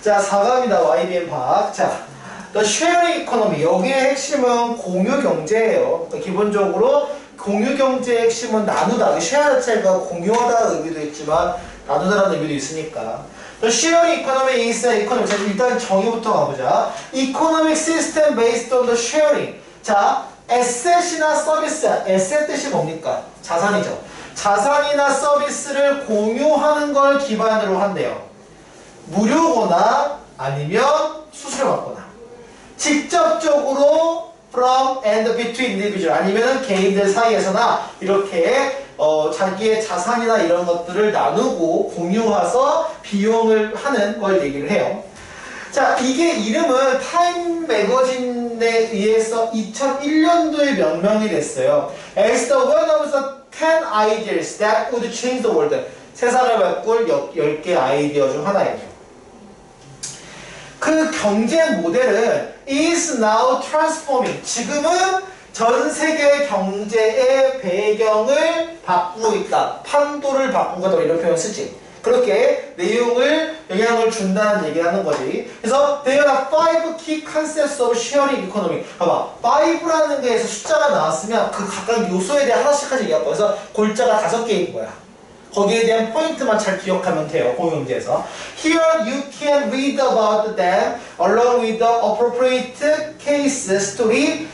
자, 4갑니다. YBN 박. 자, The sharing economy. 여기의 핵심은 공유 경제예요. 그러니까 기본적으로 공유 경제의 핵심은 나누다. share 자체가 공유하다는 의미도 있지만 나누다라는 의미도 있으니까. The sharing economy is an economy. 자, 일단 정의부터 가보자. Economic system based on the sharing. 자, 에셋이나 서비스. 에셋 뜻이 뭡니까? 자산이죠. 자산이나 서비스를 공유하는 걸 기반으로 한대요. 무료거나 아니면 수수료 받거나. 직접적으로 from and between individual 아니면 개인들 사이에서나 이렇게 자기의 자산이나 이런 것들을 나누고 공유해서 비용을 하는 걸 얘기를 해요. 자, 이게 이름은 타임 매거진에 의해서 2001년도에 명명이 됐어요. As the one of the 10 ideas that would change the world. 세상을 바꿀 10개 아이디어 중 하나예요. 그 경제 모델은 is now transforming. 지금은 전 세계 경제의 배경을 바꾸고 있다. 판도를 바꾼 거다. 이런 표현 쓰지. 그렇게 내용을 영향을 준다는 얘기를 하는 거지. 그래서 there are 5 key concepts of sharing economy. 봐봐. 5라는 게에서 숫자가 나왔으면 그 각각 요소에 대해 하나씩 얘기할 거야. 그래서 골자가 5개인 거야. 거기에 대한 포인트만 잘 기억하면 돼요. 공유경제에서. Here you can read about them along with the appropriate case story,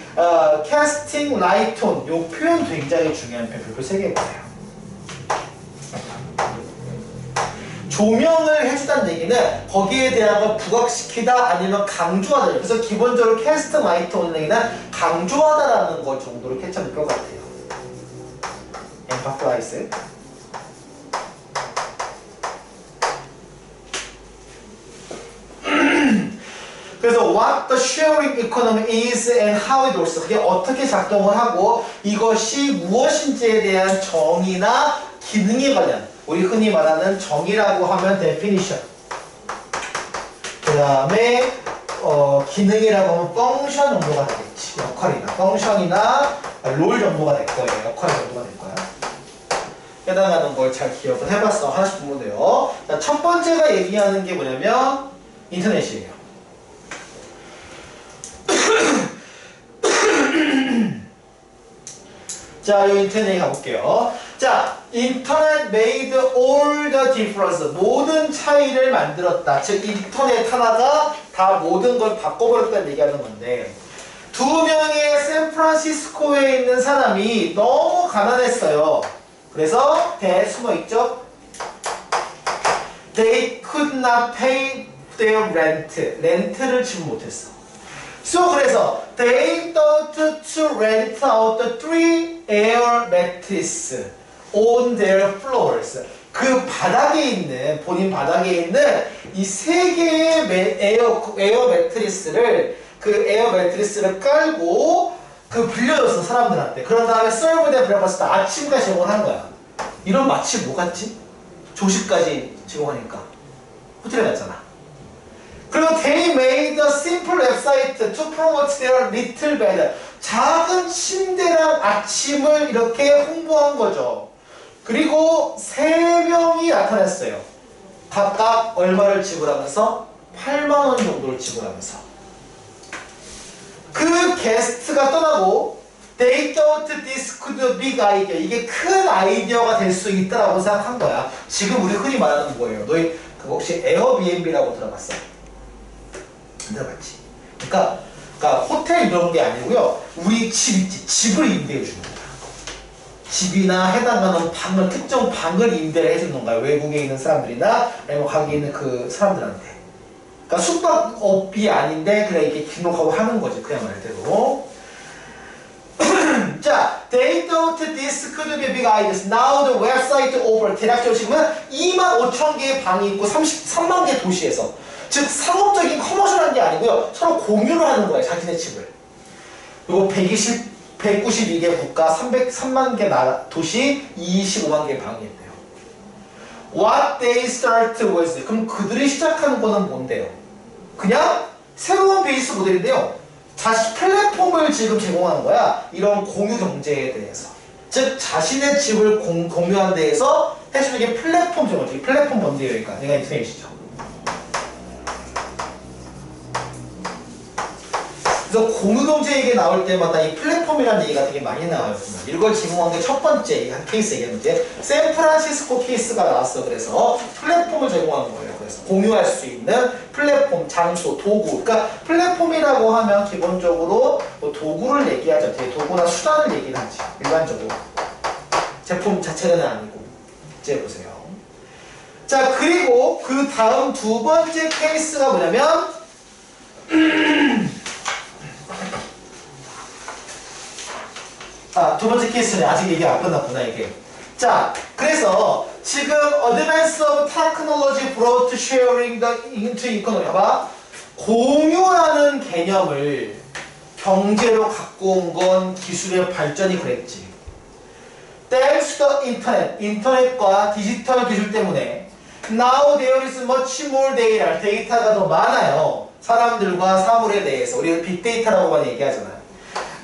casting light on. 요 표현 굉장히 중요한 표현. 별표 3개일 거예요. 조명을 해주다는 얘기는 거기에 대한 걸 부각시키다 아니면 강조하다. 그래서 기본적으로 cast light on는 얘기는 강조하다라는 것 정도로 캐치할 것 같아요. emphasize. 그래서 what the sharing economy is and how it works. 그게 어떻게 작동을 하고 이것이 무엇인지에 대한 정의나 기능에 관련 우리 흔히 말하는 정의라고 하면 definition. 그 다음에 기능이라고 하면 function 정도가 되겠지. 역할이나 function이나 롤 정도가 될 거예요. 역할 정도가 될 거야. 해당하는 걸 잘 기억을 해봤어. 하나씩 보면 돼요. 자, 첫 번째가 얘기하는 게 뭐냐면 인터넷이에요. 자, 이 인터넷에 가볼게요. 자, 인터넷 made all the difference. 모든 차이를 만들었다. 즉, 인터넷 하나가 다 모든 걸 바꿔버렸다는 얘기하는 건데, 2명의 샌프란시스코에 있는 사람이 너무 가난했어요. 그래서 대 숨어있죠. They could not pay their rent. 렌트를 지불 못했어. So 그래서 they thought to rent out the 3 air mattress on their floors. 그 바닥에 있는 본인 바닥에 있는 이 3개의 에어 매트리스를 그 에어 매트리스를 깔고 그 빌려줬어 사람들한테. 그런 다음에 serve them breakfast 아침까지 제공하는 거야. 이런 마치 뭐 같지? 조식까지 제공하니까 호텔에 갔잖아. 그리고 they made a simple website to promote their little bed. 작은 침대랑 아침을 이렇게 홍보한 거죠. 그리고 3명이 나타났어요. 각각 얼마를 지불하면서? 8만 원 정도를 지불하면서. 그 게스트가 떠나고 they thought this could be a big idea. 이게 큰 아이디어가 될 수 있다라고 생각한 거야. 지금 우리 흔히 말하는 거예요. 너희 그거 혹시 에어비앤비라고 들어봤어? 들어봤지. 그러니까 호텔 이런 게 아니고요. 우리 집 있지. 집을 임대해 주는 거야. 집이나 해당하는 방을 특정 방을 임대를 해주는 거야. 외국에 있는 사람들이나 아니면 거기 있는 그 사람들한테. 그러니까 숙박업이 아닌데 그냥 이렇게 등록하고 하는 거지. 그냥 말대로. 자, they thought this could be a big idea. Now the website over. 대략적으로 지금은 25,000개의 방이 있고 33만 개 도시에서. 즉 상업적인 커머셜한 게 아니고요. 서로 공유를 하는 거예요. 자기네 집을. 그리고 192개 국가 303만 개 나라 도시 25만 개 방이 있대요. What they start was. 그럼 그들이 시작하는 거는 뭔데요? 그냥 새로운 베이스 모델인데요. 플랫폼을 지금 제공하는 거야. 이런 공유 경제에 대해서. 즉 자신의 집을 공유하는 데에서 해주는 게 플랫폼 제공이지. 플랫폼 뭔데요? 그러니까 내가 인터넷이죠. 그래서 공유경제 얘기 나올 때마다 이 플랫폼이라는 얘기가 되게 많이 나와요. 이걸 제공한 게 첫 번째 한 케이스 얘기했는데 샌프란시스코 케이스가 나왔어. 그래서 플랫폼을 제공한 거예요. 그래서 공유할 수 있는 플랫폼, 장소, 도구. 그러니까 플랫폼이라고 하면 기본적으로 뭐 도구를 얘기하죠. 도구나 수단을 얘기를 하지. 일반적으로. 제품 자체는 아니고. 이제 보세요. 자, 그리고 그 다음 두 번째 케이스가 뭐냐면 두 번째 케이스는 아직 얘기 안 끝났구나, 이게. 자, 그래서 지금 Advance of Technology brought sharing into economy. 봐봐. 공유라는 개념을 경제로 갖고 온 건 기술의 발전이 그랬지. Thanks to the internet. 인터넷과 디지털 기술 때문에 Now there is much more data. 데이터가 더 많아요. 사람들과 사물에 대해서. 우리는 빅데이터라고만 얘기하잖아요.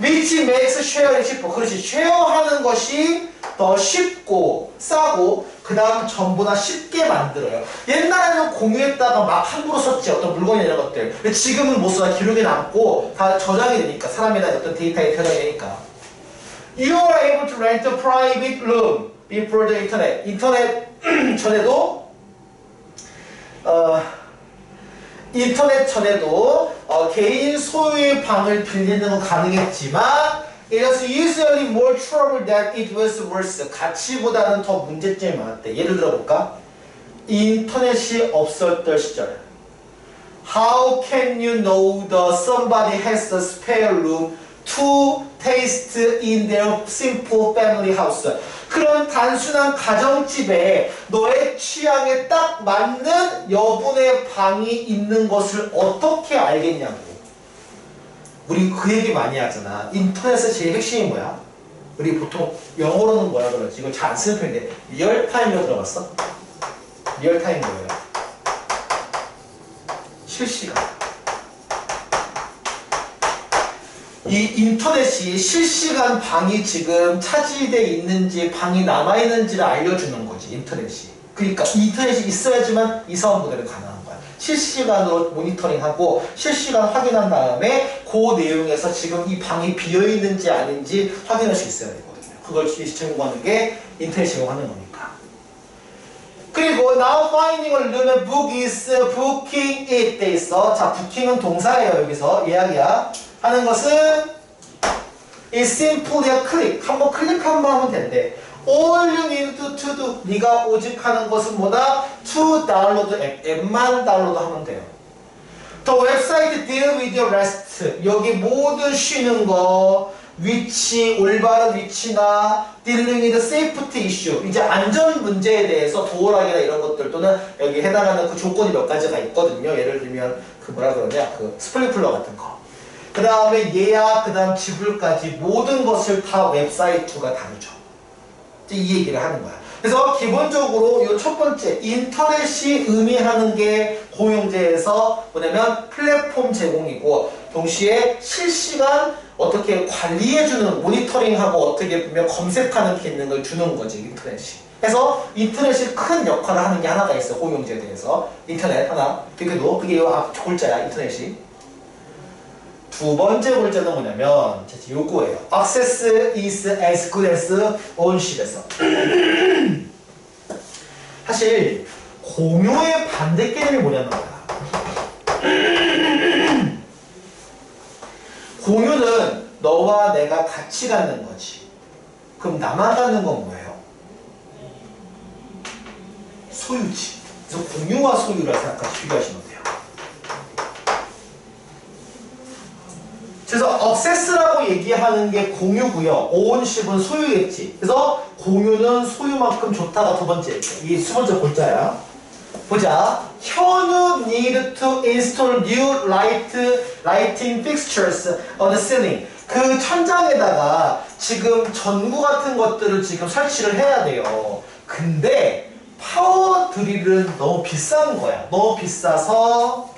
Which makes sharing cheaper. 그렇지. 쉐어하는 것이 더 쉽고 싸고 그 다음 전보다 쉽게 만들어요. 옛날에는 공유했다가 막 함부로 썼지. 어떤 물건이나 이런 것들. 근데 지금은 못 써. 기록에 남고 다 저장이 되니까. 사람이나 어떤 데이터에 저장이 되니까. You are able to rent a private room before the internet. 인터넷 전에도 개인 소유의 방을 빌리는 건 가능했지만 it was usually more trouble than it was worth. 가치보다는 더 문제점이 많았대. 예를 들어볼까? 인터넷이 없었던 시절. How can you know that somebody has a spare room to taste in their simple family house? 그런 단순한 가정집에 너의 취향에 딱 맞는 여분의 방이 있는 것을 어떻게 알겠냐고. 우리 그 얘기 많이 하잖아. 인터넷의 제일 핵심이 뭐야? 우리 보통 영어로는 뭐라 그러지? 이걸 잘 안 쓰는 편인데 리얼타임이라고 들어봤어? 리얼타임 뭐예요? 실시간. 이 인터넷이 실시간 방이 지금 차지되어 있는지 방이 남아있는지를 알려주는 거지. 인터넷이. 그러니까 인터넷이 있어야지만 이 사업 모델은 가능한 거야. 실시간으로 모니터링하고 실시간 확인한 다음에 그 내용에서 지금 이 방이 비어있는지 아닌지 확인할 수 있어야 되거든요. 그걸 제공하는 게 인터넷 제공하는 거니까. 그리고 now finding a room book is booking it 돼 있어. 자, booking은 동사예요. 여기서 예약이야. 하는 것은 is simply a click. 한번 클릭 한번 하면 된대. All you need to do. 네가 오직 하는 것은 뭐다? To download 앱만 다운로드하면 돼요. The website deal with your rest. 여기 모든 쉬는 거, 위치, 올바른 위치나 dealing with safety issue. 이제 안전 문제에 대해서 도어락이나 이런 것들 또는 여기 해당하는 그 조건이 몇 가지가 있거든요. 예를 들면 그 뭐라 그러냐? 그 스플릿플러 같은 거. 그 다음에 예약, 그 다음 지불까지 모든 것을 다 웹사이트가 다루죠. 이 얘기를 하는 거야. 그래서 기본적으로 이 첫 번째 인터넷이 의미하는 게 공용제에서 뭐냐면 플랫폼 제공이고 동시에 실시간 어떻게 관리해주는 모니터링하고 어떻게 보면 검색하는 기능을 주는 거지 인터넷이. 그래서 인터넷이 큰 역할을 하는 게 하나가 있어. 공용제에 대해서 인터넷 하나. 그게 이 앞 골자야 인터넷이. 두 번째 골자는 뭐냐면 요거예요. Access is as good as ownership에서 사실 공유의 반대 개념이 뭐냐는 거야. 공유는 너와 내가 같이 갖는 거지. 그럼 나만 갖는 건 뭐예요? 소유지. 그래서 공유와 소유를 생각하시 비교하시면 돼요. 그래서 액세스라고 얘기하는 게 공유고요. 오온십은 소유겠지. 그래서 공유는 소유만큼 좋다가 두 번째 얘기야. 이게 두 번째 골자야. 보자. 현우 need to install new lighting fixtures on the ceiling. 그 천장에다가 지금 전구 같은 것들을 지금 설치를 해야 돼요. 근데 파워 드릴은 너무 비싼 거야. 너무 비싸서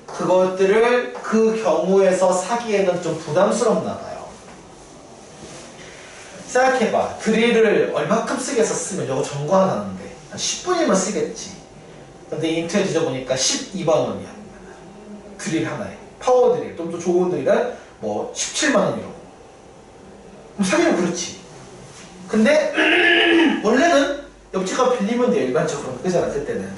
그것들을 그 경우에서 사기에는 좀 부담스럽나 봐요. 생각해봐. 드릴을 얼마큼 쓰겠어 쓰면 이거 전구 하나인데 한 10분이면 쓰겠지. 근데 인터넷 뒤져보니까 12만 원이야. 드릴 하나에. 파워 드릴. 좀 더 좋은 드릴은 뭐 17만 원 이러고. 그럼 사기는 그렇지. 근데 원래는 옆집값 빌리면 돼요. 일반적으로. 그지 않았을 때는.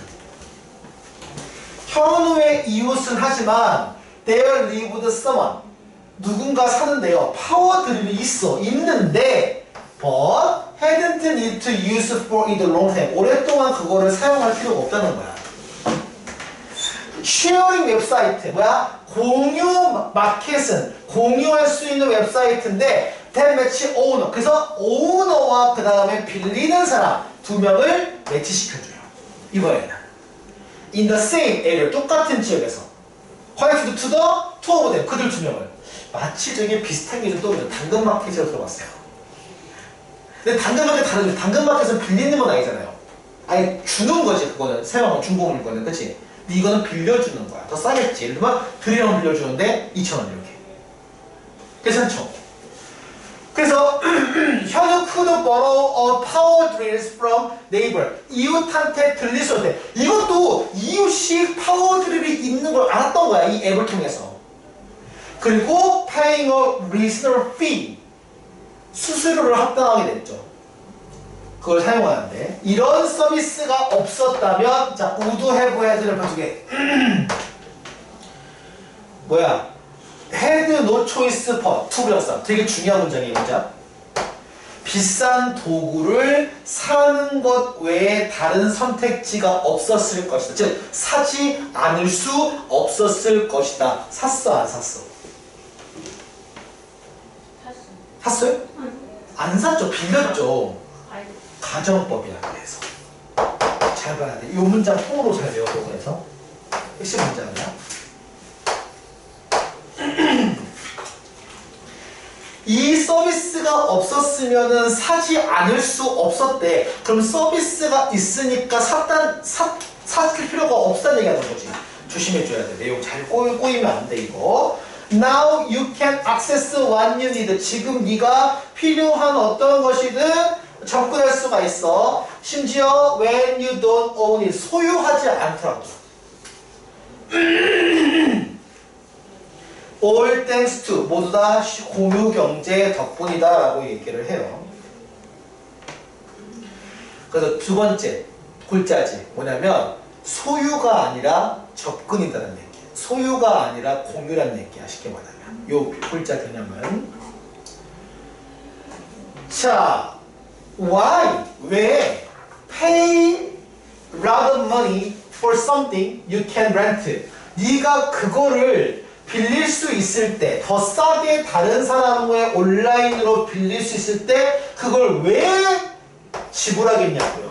현우의 이웃은 하지만 there lived someone. 누군가 사는데요. 파워 드립이 있는데 but hadn't need to use for it long time. 오랫동안 그거를 사용할 필요가 없다는 거야. 쉐어링 웹사이트 뭐야? 공유 마켓은 공유할 수 있는 웹사이트인데 that match owner. 그래서 오너와 그 다음에 빌리는 사람 두 명을 매치시켜줘요. 이번에는 in the same area. 똑같은 지역에서 connected to the two of them. 그들 두 명을. 마치 되게 비슷한 게 좀 떠오르죠. 당근마켓이라고 들어봤어요. 근데 당근마켓 다르죠. 당근마켓은 빌리는 건 아니잖아요. 아니 주는 거지. 그거는 사용하는 중고 물건은. 그치? 근데 이거는 빌려주는 거야. 더 싸겠지. 예를 들면 드리럼 빌려주는데 2,000원 이렇게. 괜찮죠? 그래서 현우 could borrow a power drills from neighbor. 이웃한테 들릴 수 없대. 이것도 이웃이 파워 드릴이 있는 걸 알았던 거야. 이 앱을 통해서. 그리고 paying a reasonable fee. 수수료를 합당하게 됐죠. 그걸 사용하는데 이런 서비스가 없었다면 자, would have had를 봐주게. 뭐야? had no choice but 투부정사. 되게 중요한 문장이에요. 문장. 비싼 도구를 사는 것 외에 다른 선택지가 없었을 것이다. 즉 사지 않을 수 없었을 것이다. 샀어 안 샀어? 샀어요? 응. 안 샀죠. 빌렸죠. 가정법이야. 그래서 잘 봐야 돼. 이 문장 통으로 잘 외워보고 해서 핵심 문장이야. 이 서비스가 없었으면은 사지 않을 수 없었대. 그럼 서비스가 있으니까 샀을 필요가 없다는 얘기하는 거지. 조심해줘야 돼. 내용 잘 꼬이면 안 돼 이거. Now you can access what you need. 지금 네가 필요한 어떤 것이든 접근할 수가 있어. 심지어 when you don't own it. 소유하지 않더라도. All thanks to. 모두 다 공유 경제 덕분이다 라고 얘기를 해요. 그래서 두 번째 골자지 뭐냐면 소유가 아니라 접근이다라는 얘기. 소유가 아니라 공유라는 얘기야. 쉽게 말하면 요 골자 개념은. 자, why? 왜? Pay lot of money for something you can rent. 네가 그거를 빌릴 수 있을 때, 더 싸게 다른 사람의 온라인으로 빌릴 수 있을 때 그걸 왜 지불하겠냐고요.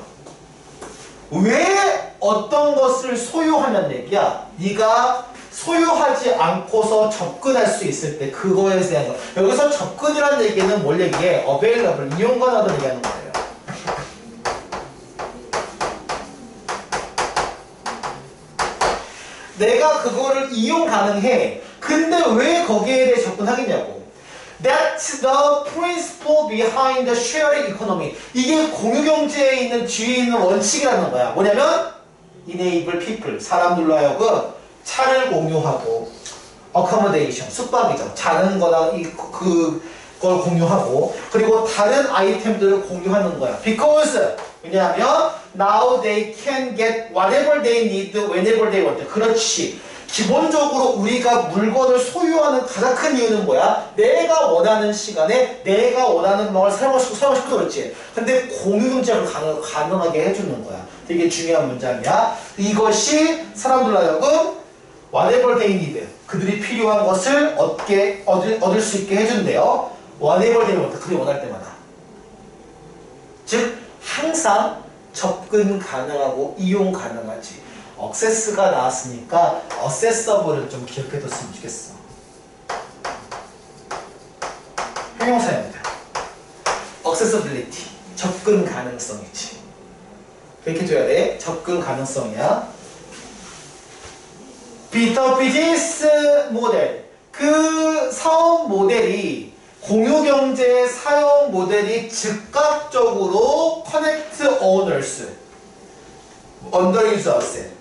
왜 어떤 것을 소유하는 얘기야? 네가 소유하지 않고서 접근할 수 있을 때 그거에 대한 거. 여기서 접근이라는 얘기는 뭘 얘기해? available, 이용 가능하다는 얘기하는 거예요. 내가 그거를 이용 가능해. 근데 왜 거기에 대해 접근하겠냐고. That's the principle behind the sharing economy. 이게 공유경제에 있는 뒤에 있는 원칙이라는 거야. 뭐냐면 enable people, 사람들로 하여금 차를 공유하고 accommodation, 숙박이죠. 자는 거나 그걸 공유하고 그리고 다른 아이템들을 공유하는 거야. Because 왜냐하면 now they can get whatever they need whenever they want. 그렇지. 기본적으로 우리가 물건을 소유하는 가장 큰 이유는 뭐야? 내가 원하는 시간에 내가 원하는 걸 사용하고 싶어서 그렇지. 근데 공유경제를 가능하게 해주는 거야. 되게 중요한 문장이야. 이것이 사람들로 하여금 whatever they need, 그들이 필요한 것을 얻을 수 있게 해준대요. whatever they want, 그들이 원할 때마다. 즉 항상 접근 가능하고 이용 가능하지. 액세스가 나왔으니까 accessible을 좀 기억해뒀으면 좋겠어. 형용사입니다. accessibility, 접근 가능성이지. 그렇게 줘야 돼. 접근 가능성이야. The business model, 그 사업 모델이 공유경제의 사용 모델이 즉각적으로 connect owners, underuse asset,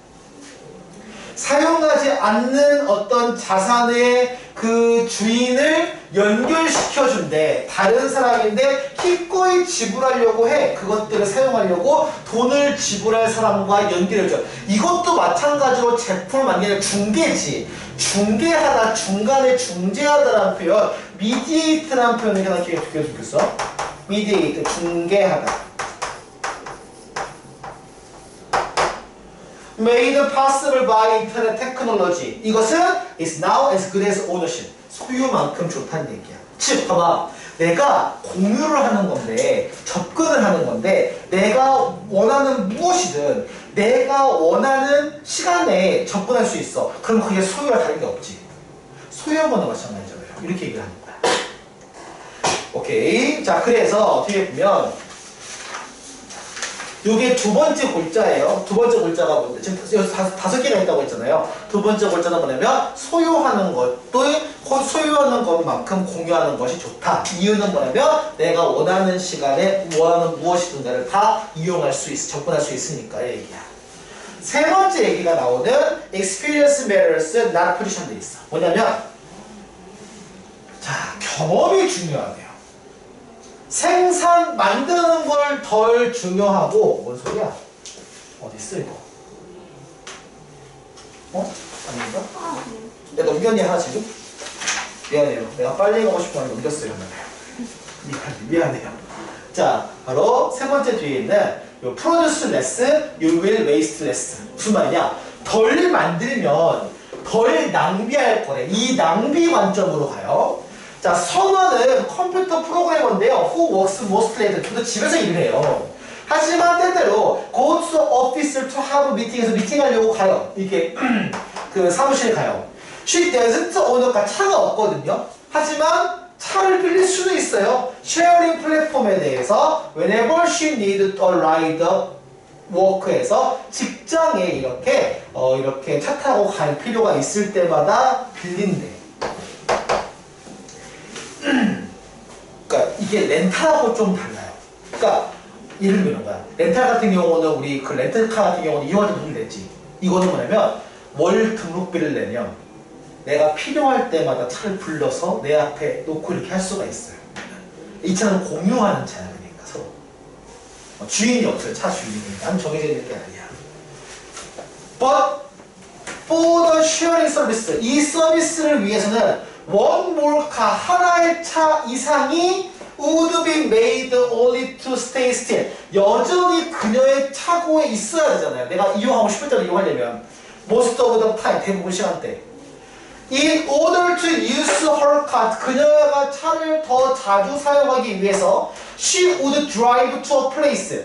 사용하지 않는 어떤 자산의 그 그 주인을 연결시켜준대. 다른 사람인데 기꺼이 지불하려고 해. 그것들을 사용하려고 돈을 지불할 사람과 연결해줘. 이것도 마찬가지로 제품을 만드는 중개지. 중개하다, 중간에 중재하다라는 표현, mediate라는 표현을 하나 기억해 좋겠어. mediate, 중개하다. Made possible by internet technology. 이것은 is now as good as ownership. 소유만큼 좋다는 얘기야. 즉, 봐봐. 내가 공유를 하는 건데, 접근을 하는 건데, 내가 원하는 무엇이든 내가 원하는 시간에 접근할 수 있어. 그럼 그게 소유와 다른 게 없지. 소유한 거나 마찬가지잖아요. 이렇게 얘기를 하는 거야. 오케이. 자, 그래서 어떻게 보면 요게 두 번째 골자예요. 두 번째 골자가 뭔데? 지금 여기 다섯 개가 있다고 했잖아요. 두 번째 골자는 뭐냐면 소유하는 것도 소유하는 것만큼 공유하는 것이 좋다. 이유는 뭐냐면 내가 원하는 시간에 원하는 무엇이든가를 다 이용할 수 있어. 접근할 수 있으니까 이 얘기야. 세 번째 얘기가 나오는 experience matters, not position 돼 있어. 뭐냐면 자, 경험이 중요하대요. 생산, 만드는 걸 덜 중요하고, 뭔 소리야? 어딨어, 이거? 아닌가? 내가 넘겼니, 하나 지금? 미안해요. 내가 빨리 가고 싶어 하는 넘겼어요. 미안해요. 자, 바로 세 번째 뒤에 있는 요 produce less, you will waste less. 무슨 말이냐? 덜 만들면 덜 낭비할 거래. 이 낭비 관점으로 가요. 자, 선원은 컴퓨터 프로그래머인데요. Who works mostly 주로 집에서 일을 해요. 하지만 때때로 go to office to have meeting에서 미팅하려고 가요. 이렇게 그 사무실에 가요. She doesn't own a 차가 없거든요. 하지만 차를 빌릴 수도 있어요. 쉐어링 플랫폼에 대해서 whenever she needs a ride work에서 직장에 이렇게 이렇게 차 타고 갈 필요가 있을 때마다 빌린대. 그러니까 이게 렌탈하고 좀 달라요. 그러니까 예를 들면 이런 거야. 렌탈 같은 경우는 우리 그 렌트카 같은 경우는 이용할 때 돈을 냈지. 이거는 뭐냐면 월 등록비를 내면 내가 필요할 때마다 차를 불러서 내 앞에 놓고 이렇게 할 수가 있어요. 이 차는 공유하는 차야. 그러니까 서로 주인이 없어요. 차 주인이. 난 정해져 있는 게 아니야. But for the sharing service, 이 서비스를 위해서는 one more car, 하나의 차 이상이 would be made only to stay still. 여전히 그녀의 차고에 있어야 되잖아요. 내가 이용하고 싶을 때로 이용하려면 most of the time, 대부분 시간대. In order to use her car, 그녀가 차를 더 자주 사용하기 위해서 she would drive to a place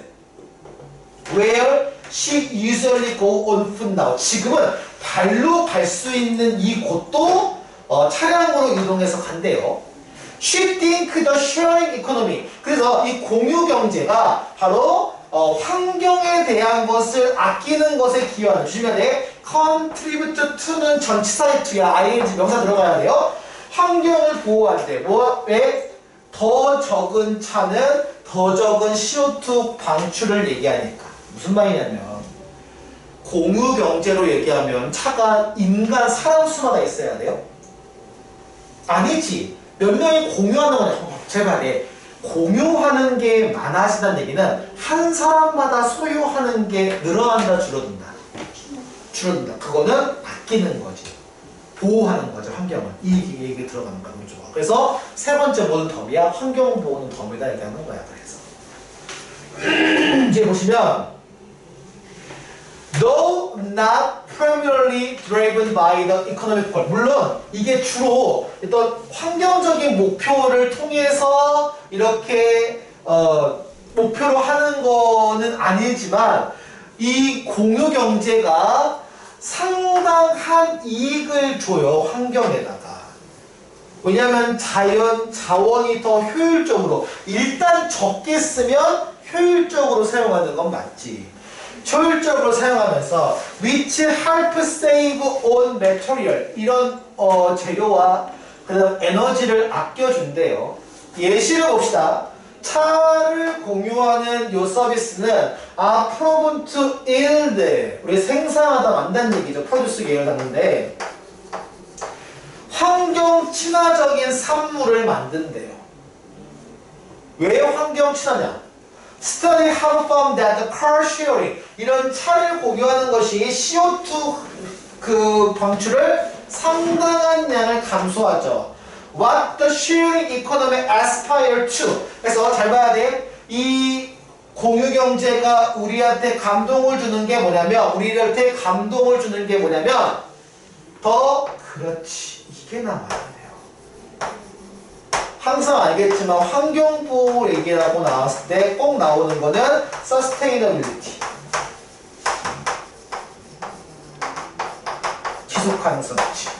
where she usually go on foot now. 지금은 발로 갈 수 있는 이 곳도 차량으로 이동해서 간대요. She think the sharing economy. 그래서 이 공유 경제가 바로 환경에 대한 것을 아끼는 것에 기여하는. 조심해야 돼. contribute to는 전치사의 to야. ing 명사 들어가야 돼요. 환경을 보호한대. 왜? 더 적은 차는 더 적은 CO2 방출을 얘기하니까. 무슨 말이냐면 공유 경제로 얘기하면 차가 인간 사람 수마다 있어야 돼요? 아니지. 몇 명이 공유하는 거냐. 제발 공유하는 게 많아진다는 얘기는 한 사람마다 소유하는 게 늘어난다, 줄어든다? 줄어든다. 그거는 아끼는 거지. 보호하는 거죠, 환경을. 이 얘기 들어가는 거야, 우리 좋아. 그래서 세 번째 뭐는 덤이야? 환경 보호는 덤이다 얘기하는 거야, 그래서. 이제 보시면 though not primarily driven by the economic goal. 물론 이게 주로 어떤 환경적인 목표를 통해서 이렇게 목표로 하는 거는 아니지만 이 공유 경제가 상당한 이익을 줘요, 환경에다가. 왜냐하면 자원이 더 효율적으로, 일단 적게 쓰면 효율적으로 사용하는 건 맞지. 효율적으로 사용하면서 which help save on material, 이런 재료와 그다음 에너지를 아껴준대요. 예시를 봅시다. 차를 공유하는 요 서비스는 are proven to yield, 우리 생산하다 만다는 얘기죠. 프로듀스 계열 하는데 환경 환경 친화적인 산물을 만든대요. 왜 환경 친화냐? Study how from that the car sharing 이런 차를 공유하는 것이 CO2 그 방출을 상당한 양을 감소하죠. What the sharing economy aspire to. 그래서 잘 봐야 돼. 이 공유 경제가 우리한테 감동을 주는 게 뭐냐면, 우리한테 감동을 주는 게 뭐냐면, 그렇지. 이게 나와야 돼요. 항상 알겠지만 환경보호 얘기라고 나왔을 때 꼭 나오는 거는 sustainability. 지속 가능성이지.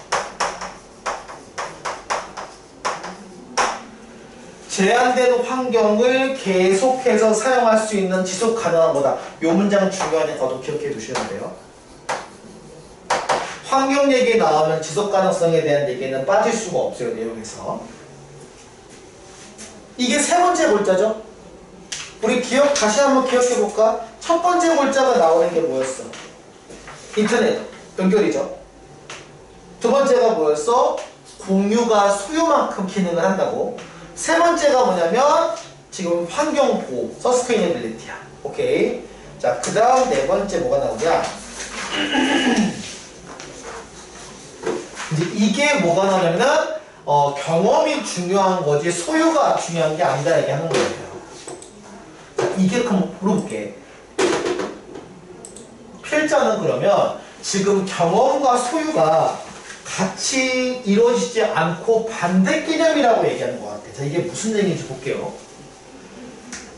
제한된 환경을 계속해서 사용할 수 있는 지속 가능한 거다. 이 문장 중요하니까 기억해 두셔야 돼요. 환경 얘기 나오면 지속 가능성에 대한 얘기는 빠질 수가 없어요, 내용에서. 이게 세 번째 골자죠? 우리 다시 한번 기억해 볼까? 첫 번째 골자가 나오는 게 뭐였어? 인터넷, 연결이죠. 두 번째가 뭐였어? 공유가 소유만큼 기능을 한다고. 세 번째가 뭐냐면 지금 환경보호, 서스테이너빌리티야. 오케이. 자, 그 다음 네 번째 뭐가 나오냐? 이제 이게 뭐가 나오냐면은 경험이 중요한 거지 소유가 중요한 게 아니다 얘기하는 거예요. 자, 이게 그럼 물어볼게. 필자는 그러면 지금 경험과 소유가 같이 이루어지지 않고 반대 개념이라고 얘기하는 것 같아. 자, 이게 무슨 얘기인지 볼게요.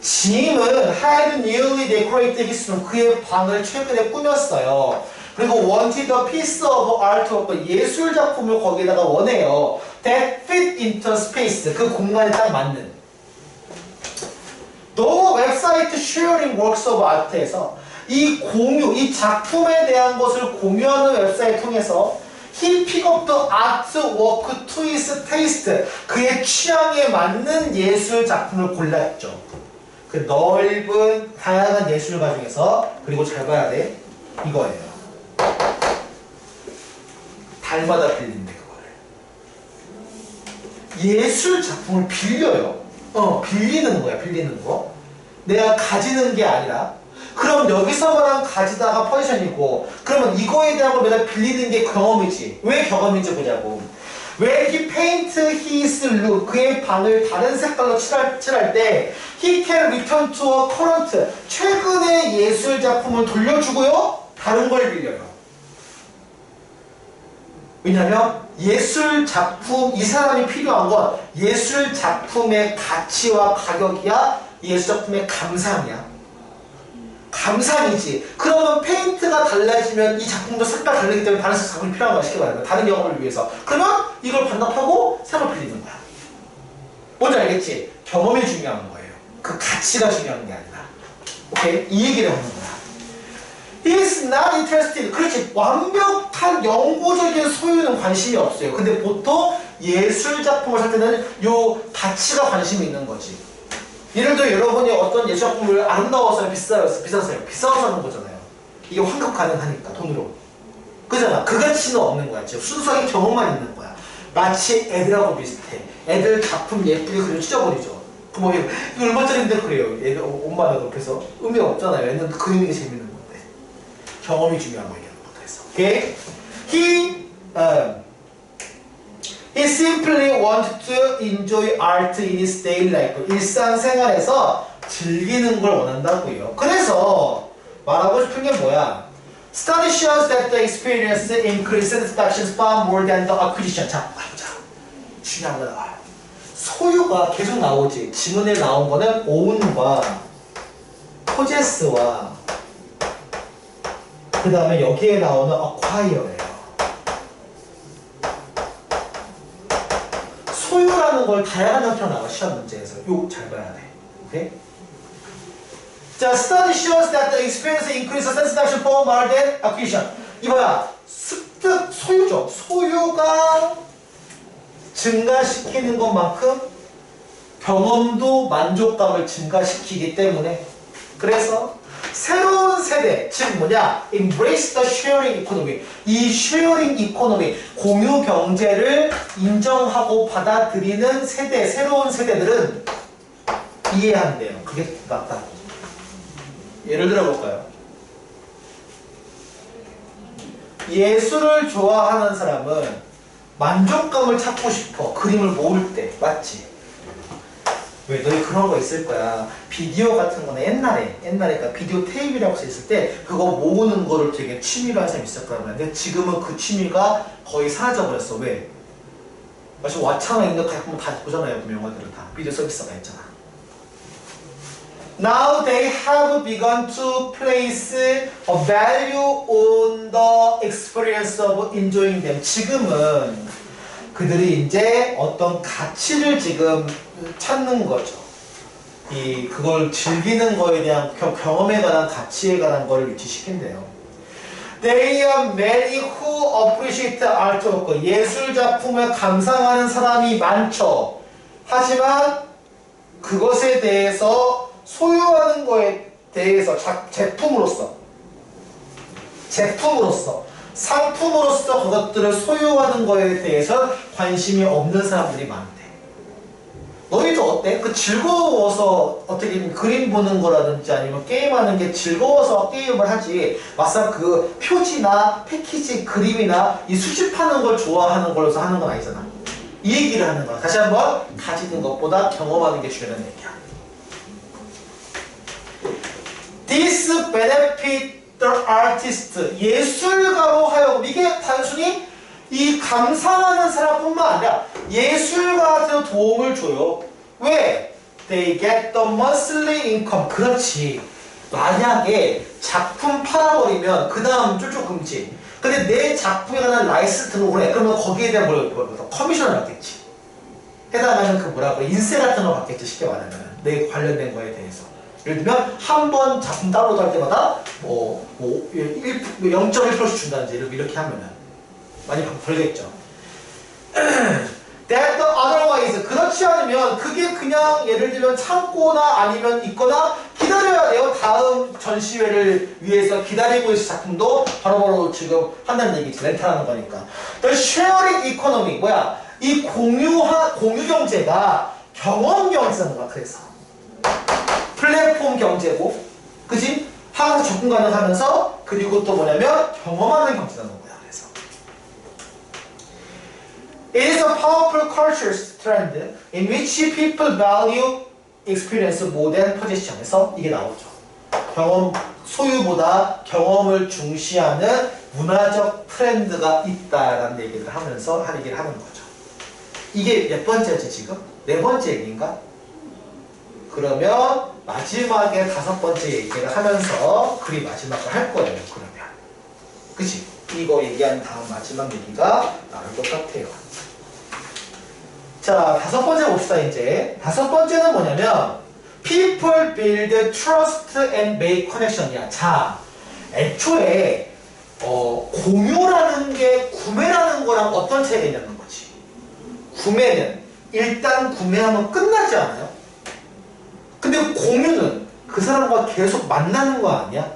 짐은 had newly decorated his room. 그의 방을 최근에 꾸몄어요. 그리고 wanted a piece of art of 예술 작품을 거기다가 원해요. That fit into space. 그 공간에 딱 맞는. 또 웹사이트 sharing works of art에서 이 공유, 이 작품에 대한 것을 공유하는 웹사이트 통해서 He picked up the artwork to his taste. 그의 취향에 맞는 예술 작품을 골랐죠. 그 넓은 다양한 예술가 중에서. 그리고 잘 봐야 돼. 이거예요. 달마다 빌린대 그거를. 예술 작품을 빌려요. 빌리는 거야. 빌리는 거. 내가 가지는 게 아니라. 그럼 여기서만 가지다가 포지션이고, 그러면 이거에 대한 걸 내가 빌리는 게 경험이지. 왜 경험인지 보자고. When he paint his room, 그의 방을 다른 색깔로 칠할 때 he can return to a current, 최근의 예술 작품을 돌려주고요, 다른 걸 빌려요. 왜냐면 예술 작품, 이 사람이 필요한 건 예술 작품의 가치와 가격이야, 예술 작품의 감상이야. 감상이지. 그러면 페인트가 달라지면 이 작품도 색깔 다르기 때문에 다른 작품이 필요한 거야. 쉽게 말하면 다른 경험을 위해서. 그러면 이걸 반납하고 새로 빌리는 거야. 뭔지 알겠지? 경험이 중요한 거예요. 그 가치가 중요한 게 아니라. 오케이? 이 얘기를 하는 거야. He is not interested. 그렇지. 완벽한 영구적인 소유는 관심이 없어요. 근데 보통 예술 작품을 살 때는 요 가치가 관심이 있는 거지. 예를 들어 여러분이 어떤 예술작품을 아름다워서요, 비싸서요? 비싸서 사는 거잖아요. 이게 환급 가능하니까 돈으로. 그잖아. 그 가치는 없는 거야. 지금 순수하게 경험만 있는 거야. 마치 애들하고 비슷해. 애들 작품 예쁘게 그려 찢어버리죠. 그 뭐 이거 얼마짜리인데 그래요. 애들 엄마가 옆에서 의미 없잖아요. 애는 그리는 게 재밌는 건데. 경험이 중요한 거 얘기하는 거다 해서. 오케이? He simply wanted to enjoy art in his daily life. 일상생활에서 즐기는 걸 원한다고요. 그래서 말하고 싶은 게 뭐야? Study shows that the experience increases satisfaction far more than the acquisition. 자, 보자. 중요한 거 나와요. 소유가 계속 나오지. 지문에 나온 거는 own과 possess와 그 다음에 여기에 나오는 acquire예요. 소유라는 걸 다양한 형태로 나와 시험 문제에서. 요 잘 봐야 돼. 오케이? 자, study shows that the experience increases satisfaction for more than acquisition. 이거야. 습득 소유죠. 소유가 증가시키는 것만큼 경험도 만족감을 증가시키기 때문에, 그래서 새로운 세대, 즉 뭐냐? Embrace the sharing economy. 이 sharing economy, 공유 경제를 인정하고 받아들이는 세대, 새로운 세대들은 이해한대요. 그게 맞다고. 예를 들어 볼까요? 예술을 좋아하는 사람은 만족감을 찾고 싶어. 그림을 모을 때. 맞지? 왜? 너희 그런 거 있을 거야. 비디오 같은 거는 옛날에 그러니까 비디오 테이프라고 써있을 때 그거 모으는 거를 되게 취미로 한 사람이 있을 거란 말이야. 근데 지금은 그 취미가 거의 사라져버렸어. 왜? 마치 왓챠나 있는 거 가끔 다 보잖아요. 그 영화들은 다. 비디오 서비스가 있잖아. Now they have begun to place a value on the experience of enjoying them. 지금은 그들이 이제 어떤 가치를 지금 찾는 거죠. 그걸 즐기는 거에 대한 경험에 관한 가치에 관한 걸 유치시킨대요. There are many who appreciate artwork. 예술 작품을 감상하는 사람이 많죠. 하지만 그것에 대해서 소유하는 거에 대해서 제품으로서 상품으로서 그것들을 소유하는 거에 대해서 관심이 없는 사람들이 많대. 너희도 어때? 그 즐거워서 어떻게 그림 보는 거라든지 아니면 게임하는 게 즐거워서 게임을 하지 막상 그 표지나 패키지 그림이나 이 수집하는 걸 좋아하는 걸로서 하는 건 아니잖아. 이 얘기를 하는 거야. 다시 한번 가지는 것보다 경험하는 게 중요한 얘기야. This benefit the artist. 예술가로 하여금 이게 단순히 이 감상하는 사람뿐만 아니라 예술가한테도 도움을 줘요. 왜? They get the monthly income. 그렇지. 만약에 작품 팔아버리면 그 다음 쫄쫄 금지. 근데 내 작품에 관한 라이센스 등록을 해. 그러면 거기에 대한 커미션을 받겠지. 해당하는 그 뭐라고 인세 같은 걸 받겠지. 쉽게 말하면 내 관련된 거에 대해서. 예를 들면 한 번 작품 다운로드 할 때마다 0.1%씩 준다든지 이렇게 하면은 많이 벌겠죠. That otherwise 그렇지 않으면 그게 그냥 예를 들면 창고나 아니면 있거나 기다려야 돼요. 다음 전시회를 위해서 기다리고 있을 작품도 바로바로 지금 한다는 얘기지. 렌탈하는 거니까. The sharing economy 뭐야? 이 공유 경제가 경험 경제라는 거야. 그래서 플랫폼 경제고, 그지? 하나로 접근 가능하면서 그리고 또 뭐냐면 경험하는 경제라는 거야. 그래서 It is a powerful cultural trend in which people value experience more than possession에서 이게 나오죠. 소유보다 경험을 중시하는 문화적 트렌드가 있다라는 얘기를 하면서 얘기를 하는 거죠. 이게 몇 번째지 지금? 네 번째 얘기인가? 그러면 마지막에 다섯 번째 얘기를 하면서 그리 마지막을 할 거예요. 그러면 그치? 이거 얘기한 다음 마지막 얘기가 나올 것 같아요. 자, 다섯 번째 봅시다. 이제 다섯 번째는 뭐냐면 People build trust and make connection이야. 자, 애초에 공유라는 게 구매라는 거랑 어떤 차이가 있냐는 거지. 구매는 일단 구매하면 끝나지 않아요? 근데 공유는 그 사람과 계속 만나는 거 아니야?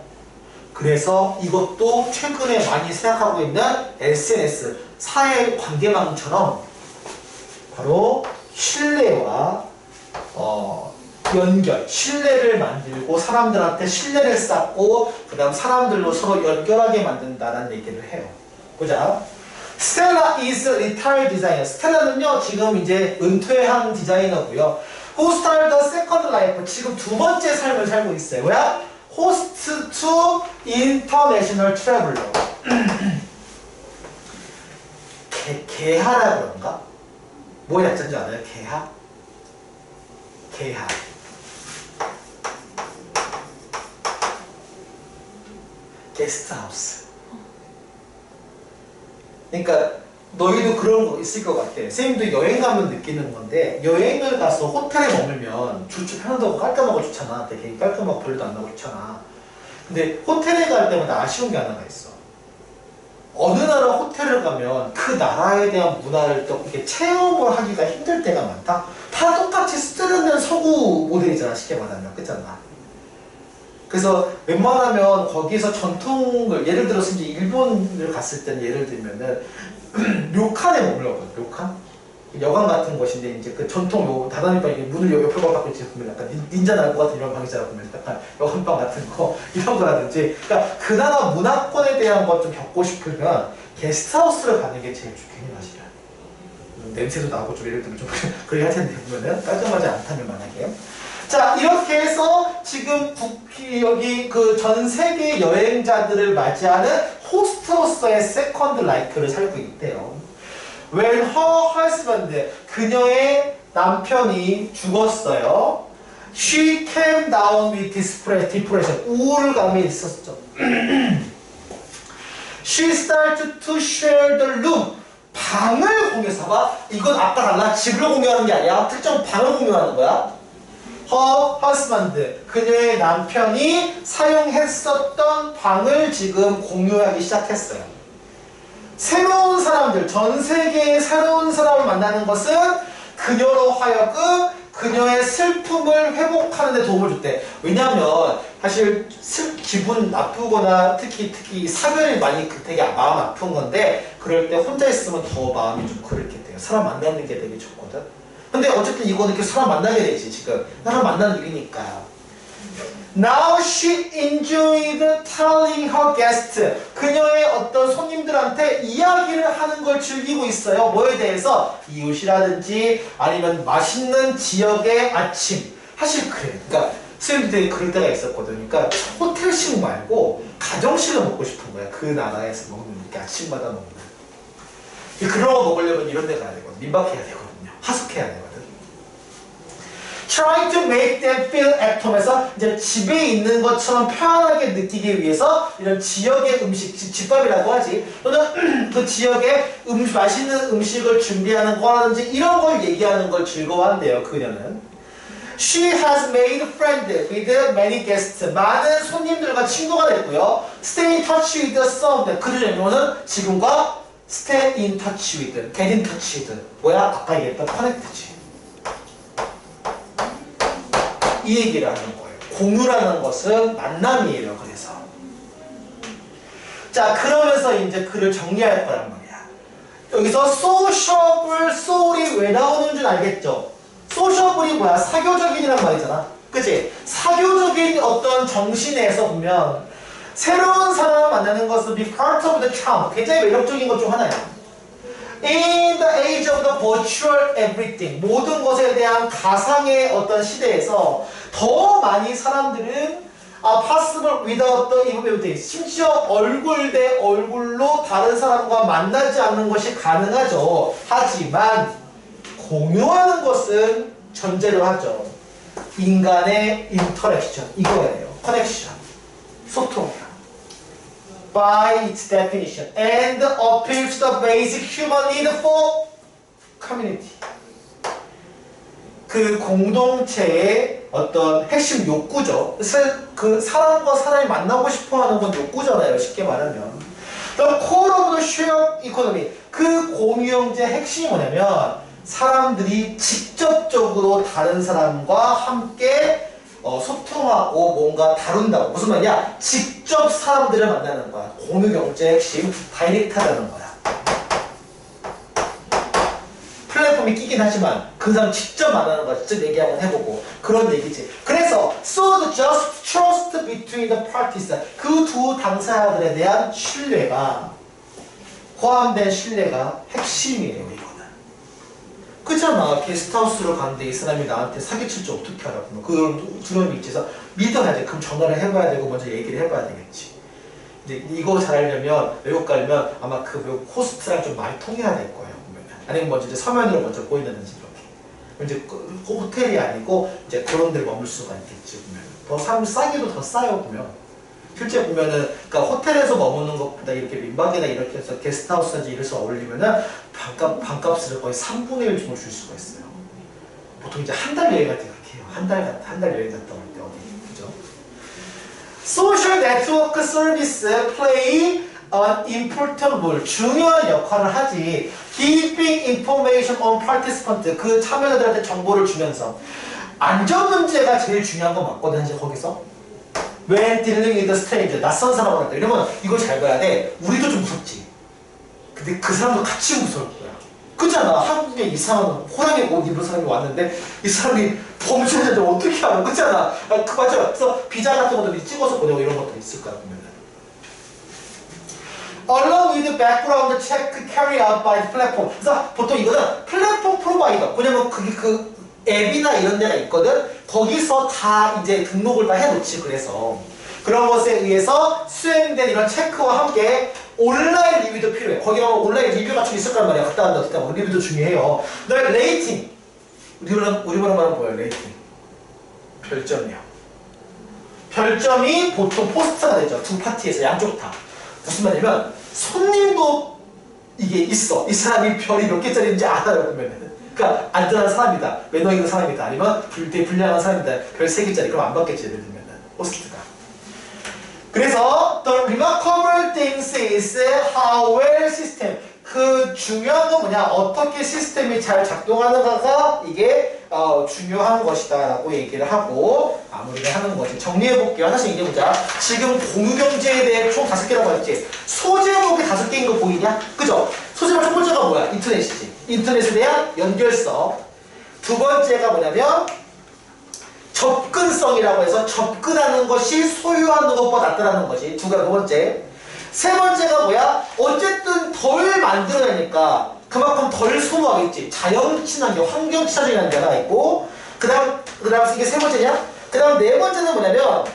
그래서 이것도 최근에 많이 생각하고 있는 SNS, 사회 관계망처럼 바로 신뢰와 연결, 신뢰를 만들고 사람들한테 신뢰를 쌓고 그 다음 사람들로 서로 연결하게 만든다는 얘기를 해요. 보자. Stella is a retired designer. 스텔라는요 지금 이제 은퇴한 디자이너고요. Who started the second life. 지금 두 번째 삶을 살고 있어요. 뭐야? Host to international traveler. 개하라 그런가? 뭐에 약자인지 알아요? 개하? 개하. 게스트하우스. 그러니까 너희도 그런 거 있을 것 같아. 선생님도 여행 가면 느끼는 건데 여행을 가서 호텔에 머물면 좋지, 편하다고 깔끔하고 좋잖아. 되게 깔끔하고 벌레도 안 나고 좋잖아. 근데 호텔에 갈 때마다 아쉬운 게 하나가 있어. 어느 나라 호텔을 가면 그 나라에 대한 문화를 또 이렇게 체험을 하기가 힘들 때가 많다. 다 똑같이 쓰려는 서구 모델이잖아. 쉽게 말하면. 그렇잖아. 그래서 웬만하면 거기서 전통을 예를 들어서 이제 일본을 갔을 때는 예를 들면은 료칸에 머물러거든. 료칸? 여관 같은 곳인데 이제 그 전통 요 다다미방 이게 문을 옆으로 받고 이제 보면 약간 닌자 날 것 같은 이런 방이잖아. 보면 약간 여관방 같은 거 이런 거라든지. 그러니까 그 나라 문화권에 대한 것 좀 겪고 싶으면 게스트하우스를 가는 게 제일 좋겠네 사실은. 냄새도 나고 좀 예를 들면 좀 그래야 할 텐데 보면은 깔끔하지 않다면 만약에. 자 이렇게 해서 지금 여기 그 전 세계 여행자들을 맞이하는 호스트로서의 세컨드 라이프를 살고 있대요. When her husband, 그녀의 남편이 죽었어요. She came down with depression, 우울감이 있었죠. She started to share the room, 방을 공유해서 봐. 이건 아까 달라. 집을 공유하는 게 아니야. 특정 방을 공유하는 거야. Her husband, 그녀의 남편이 사용했었던 방을 지금 공유하기 시작했어요. 새로운 사람들, 전 세계의 새로운 사람을 만나는 것은 그녀로 하여금 그녀의 슬픔을 회복하는 데 도움을 줬대. 왜냐하면 사실 기분 나쁘거나 특히 사별이 많이 되게 마음 아픈 건데 그럴 때 혼자 있으면 더 마음이 좀 그렇겠대요. 사람 만나는 게 되게 좋거든. 근데 어쨌든 이거는 이렇게 사람 만나게 되지 지금. 사람 만나는 일이니까. Now she enjoyed telling her guests. 그녀의 어떤 손님들한테 이야기를 하는 걸 즐기고 있어요. 뭐에 대해서? 이웃이라든지 아니면 맛있는 지역의 아침. 사실 그래. 그러니까 선생님들이 그럴 때가 있었거든. 그러니까 호텔식 말고 가정식을 먹고 싶은 거야. 그 나라에서 먹는 이렇게 아침마다 먹는. 그런 거 먹으려면 이런 데 가야 되거든. 민박해야 되거든요. 하숙해야 되거든. Trying to make them feel at home에서 이제 집에 있는 것처럼 편안하게 느끼기 위해서 이런 지역의 음식, 집밥이라고 하지. 또는 그 지역의 맛있는 음식을 준비하는 거라든지 이런 걸 얘기하는 걸 즐거워한대요, 그녀는. She has made friends with many guests. 많은 손님들과 친구가 됐고요. Stay in touch with some. 그러려면은 지금과 stay in touch with, get in touch with. 뭐야? 아까 얘기했던 connect지. 이 얘기를 하는 거예요. 공유라는 것은 만남이에요. 그래서 자 그러면서 이제 글을 정리할 거란 말이야. 여기서 sociable soul이 왜 나오는 줄 알겠죠? sociable이 뭐야? 사교적인이란 말이잖아. 그치? 사교적인 어떤 정신에서 보면 새로운 사람을 만나는 것은 be part of the charm. 굉장히 매력적인 것 중 하나야. In the age of the virtual everything, 모든 것에 대한 가상의 어떤 시대에서 더 많이 사람들은 possible without the involvement, 심지어 얼굴 대 얼굴로 다른 사람과 만나지 않는 것이 가능하죠. 하지만 공유하는 것은 전제로 하죠. 인간의 인터랙션, 이거예요. 커넥션, 소통. By its definition and appeals to the basic human need for community. 그 공동체의 어떤 핵심 욕구죠. 그 사람과 사람이 만나고 싶어하는 건 욕구잖아요. 쉽게 말하면. The core of the shared economy. 그 공유형제의 핵심이 뭐냐면 사람들이 직접적으로 다른 사람과 함께 소통하고 뭔가 다룬다고. 무슨 말이야? 직접 사람들을 만나는 거야. 공유 경제의 핵심, 다이렉트하다는 거야. 플랫폼이 끼긴 하지만 그 사람 직접 만나는 거야. 직접 얘기 한번 해보고 그런 얘기지. 그래서 so the just trust between the parties, 그 두 당사자들에 대한 신뢰가 포함된 신뢰가 핵심이에요. 그렇잖아. 게스트하우스로 가는데 이 사람이 나한테 사기칠지 어떻게 알아? 그런 두려움이 있어서 믿어야지. 그럼 전화를 해봐야 되고 먼저 얘기를 해봐야 되겠지. 이제 이거 잘하려면 외국 가려면 아마 그 외국 호스트랑 좀 많이 통해야 될 거예요. 보면. 아니면 먼저 이제 서면으로 먼저 보인다든지 이렇게. 이제 그 호텔이 아니고 이제 그런 데를 머물 수가 있겠지. 보면. 더 사람 싸기도 더 싸요. 보면. 실제 보면은 그러니까 호텔에서 머무는 것보다 이렇게 민박이나 이렇게 해서 게스트하우스든지 이래서 어울리면은 방값을 거의 3분의 1 정도 줄 수가 있어요. 보통 이제 한 달 여행 갈 때 그렇게 해요. 한 달 여행 갔다 올 때 어디 그죠? Social network service play an important role. 중요한 역할을 하지. Giving information on participant. 그 참여자들한테 정보를 주면서 안전 문제가 제일 중요한 거 맞거든. 이제 거기서 when dealing with a stranger. 낯선 사람을 한다. 이러면 이거 잘 봐야 돼. 우리도 좀 무섭지. 근데 그 사람도 같이 무서울 거야. 그렇잖아. 한국에 이상한 호랑이 옷 입은 사람이 왔는데 이 사람이 범죄자인지 어떻게 알아? 그렇잖아. 아, 그 맞아. 그래서 비자 같은 것도 찍어서 보내고 이런 것도 있을 거야 보면은. Along with background check carried out by the platform. 그래서 보통 이거는 플랫폼 프로바이더. 왜냐면 그게 그 앱이나 이런 데가 있거든. 거기서 다 이제 등록을 다 해놓지. 그래서 그런 것에 의해서 수행된 이런 체크와 함께 온라인 리뷰도 필요해. 거기 가면 온라인 리뷰 같은 게 있을 거란 말이야. 그때 한다, 그때 한다. 리뷰도 중요해요. 그다음에 레이팅. 우리말로 말하면 뭐야? 레이팅. 별점이요. 별점이 보통 포스트가 되죠. 두 파티에서 양쪽 다. 무슨 말이냐면 손님도 이게 있어. 이 사람이 별이 몇 개짜리인지 알아요. 보면은. 그러니까 안전한 사람이다. 매너 있는 사람이다. 아니면 되게 불량한 사람이다. 별 3개짜리. 그럼 안 받겠지. 예를 들면은. 호스트가. 그래서 the remarkable things is how well system. 그 중요한 건 뭐냐? 어떻게 시스템이 잘 작동하는가가 이게 중요한 것이다 라고 얘기를 하고 마무리를 하는 거지. 정리해 볼게요. 하나씩 얘기해 보자. 지금 공유경제에 대해 총 5개라고 했지. 소제목이 5개인 거 보이냐? 그죠? 소제목 첫 번째가 뭐야? 인터넷이지. 인터넷에 대한 연결성. 두 번째가 뭐냐면 접근성이라고 해서 접근하는 것이 소유하는 것보다 낫다라는 것이 두 번째. 세 번째가 뭐야? 어쨌든 덜 만들어내니까 그만큼 덜 소모하겠지. 자연 친환경, 환경 친화적인 게 하나 있고, 그 다음 이게 세 번째냐? 그 다음 네 번째는 뭐냐면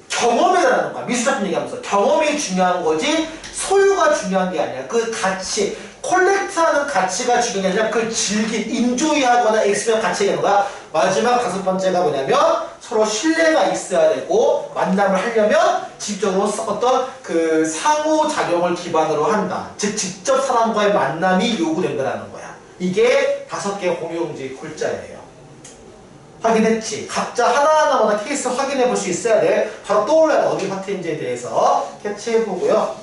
경험이라는 거야. 미술작품 얘기하면서 경험이 중요한 거지 소유가 중요한 게 아니라 그 가치, 콜렉트하는 가치가 중요한 게 아니라 그 인조이하거나 엑스피어 가치 얘기하는 거야. 마지막 5번째가 뭐냐면 서로 신뢰가 있어야 되고 만남을 하려면 직접적으로 어떤 그 상호작용을 기반으로 한다. 즉 직접 사람과의 만남이 요구된다는 거야. 이게 5개 공유경제 골자예요. 확인했지? 각자 하나하나마다 케이스 확인해 볼 수 있어야 돼. 바로 떠올라야 돼. 어디 파트인지에 대해서 캐치해 보고요.